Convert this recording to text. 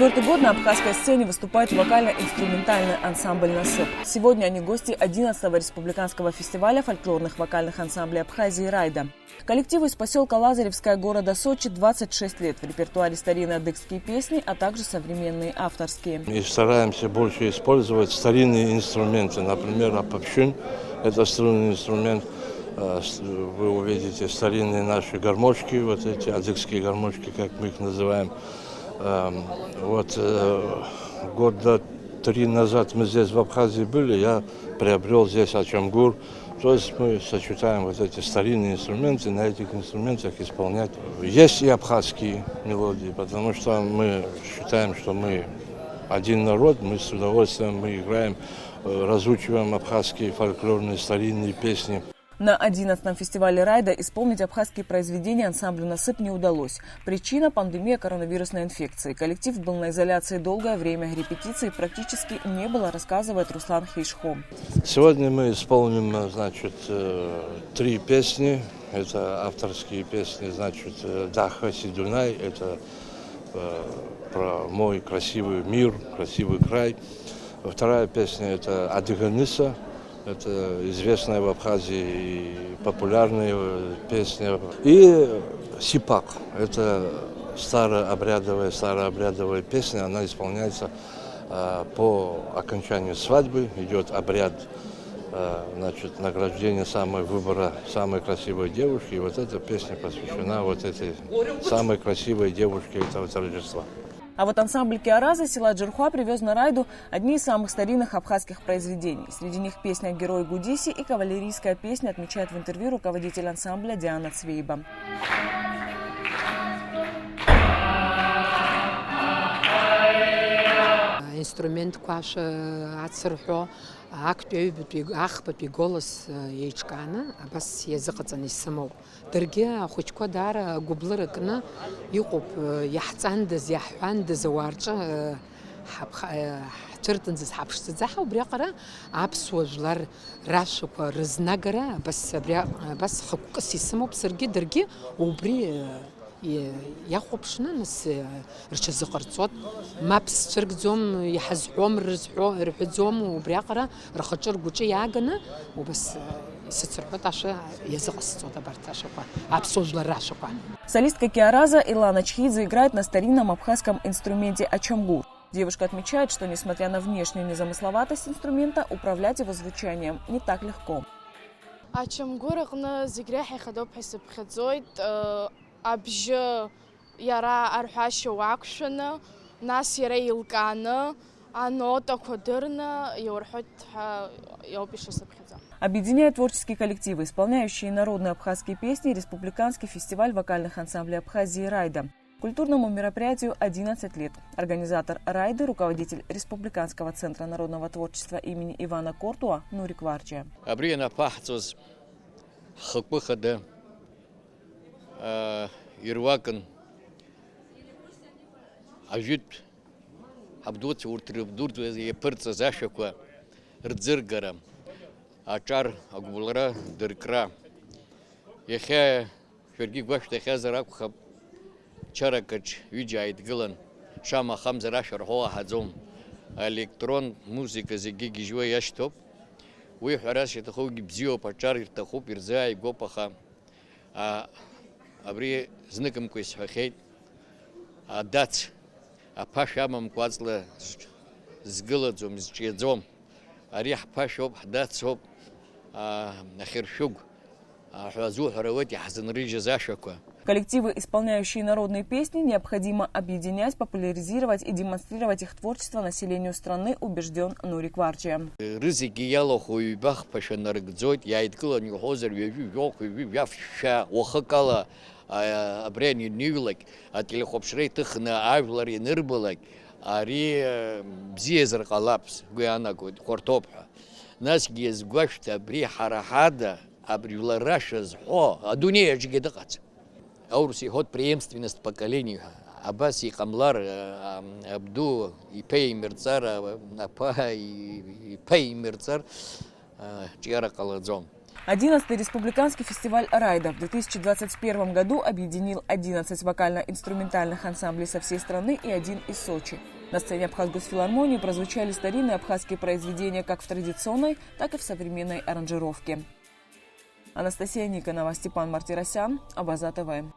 Четвертый год на абхазской сцене выступает вокально-инструментальный ансамбль «Насып». Сегодня они гости 11-го республиканского фестиваля фольклорных вокальных ансамблей Абхазии «Райда». Коллективу из поселка Лазаревская города Сочи 26 лет. В репертуаре старинные адыгские песни, а также современные авторские. Мы стараемся больше использовать старинные инструменты. Например, апапшин – это струнный инструмент. Вы увидите старинные наши гармошки, вот эти адыгские гармошки, как мы их называем. Года 3 назад мы здесь в Абхазии были, я приобрел здесь ачамгур. То есть мы сочетаем вот эти старинные инструменты, на этих инструментах исполнять. Есть и абхазские мелодии, потому что мы считаем, что мы один народ, мы с удовольствием мы играем, разучиваем абхазские фольклорные старинные песни. На 11-м фестивале «Райда» исполнить абхазские произведения ансамблю «Насып» не удалось. Причина – пандемия коронавирусной инфекции. Коллектив был на изоляции долгое время. Репетиций практически не было, рассказывает Руслан Хейшхо. Сегодня мы исполним, 3 песни. Это авторские песни, «Даха Сидунай». Это про мой красивый мир, красивый край. Вторая песня – это «Адыганыса». Это известная в Абхазии и популярная песня. И «Сипак» – это старообрядовая песня. Она исполняется по окончанию свадьбы. Идет обряд награждения выбора самой красивой девушки. И вот эта песня посвящена вот этой самой красивой девушке этого торжества. А вот ансамбль Киараза села Джурхуа привез на «Райду» одни из самых старинных абхазских произведений. Среди них песня «Герой Гудиси» и кавалерийская песня, отмечает в интервью руководитель ансамбля Диана Цвейба. Инструмент кваш ацерхо актуй ахпи голос ечкана бас языкцан исмог дерге хочко дар гублырыкны юқуп яхцандыз яхвандыз варчы чертынзыз хапшты заха бряқара апсуажлар рашука рызнагара бас хукс исмог сырги дерге убри يخوبشنا نس رشز قرصات مابس شرق زوم يحزحوم رحزوم وبريقرا رخشر قوتشي ياغنا وبس ستسرحوت عشان يزق الصوت بارتاشقا ابسوج للراشقا. Солистка Киараза Илана Чхидзе играет на старинном абхазском инструменте ачамгур. Девушка отмечает, что несмотря на внешнюю незамысловатость инструмента, управлять его звучанием не так легко. Ачамгур гна зигряхи хадоп хисб хадзойд أبجى يرى أرحاش وعكشنا ناس يرى يلقانا أنوتا قدرنا يورحت يوبيش سبخزا. Объединяет творческие коллективы, исполняющие народные абхазские песни, Республиканский фестиваль вокальных ансамблей Абхазии «Райда». Культурному мероприятию 11 лет. Организатор «Райды», руководитель Республиканского центра народного творчества имени Ивана Кортуа Нурик Варджия. Ирвакан ажит абдут уртрибдурт епырца зашаква рдзыргара ачар агбулара дыркра яхе шерги гвашта хазаракха чаракач виджайт гылан шама хамзара шархоа хазом электрон музыка зиги жва яштоп уй хараш тахуги бзио пачар иртахуп ирзай гопаха أبري زنكم كويس حكيت عدات أباشا ممكوازلا زغلتهم زجيزهم أريح باشوب حدات صوب نخير شوق حوازو حروتي حسن ريجا زاشكوا. Коллективы, исполняющие народные песни, необходимо объединять, популяризировать и демонстрировать их творчество населению страны, убежден Нурик Варджия. Рызыки ялоху бах пашанаргзот яйткала нюхозер вявша охакала абрени нюлак ателехопшрей тыхна авлари нырбалак ари бзезер калапс гуяна кортопха нас гез гвашта бри харахада абрила раша зхо адуния жигедакац. Аурси ход преемственность поколений. Аббас и Камлар, Абду и Пей Мирцар, Апа и Пей Мирцар, Чьяра Каладзом. 11-й республиканский фестиваль «Райда» в 2021 году объединил 11 вокально-инструментальных ансамблей со всей страны и один из Сочи. На сцене Абхазгосфилармонии прозвучали старинные абхазские произведения как в традиционной, так и в современной аранжировке. Анастасия Никонова, Степан Мартиросян, Абаза ТВ.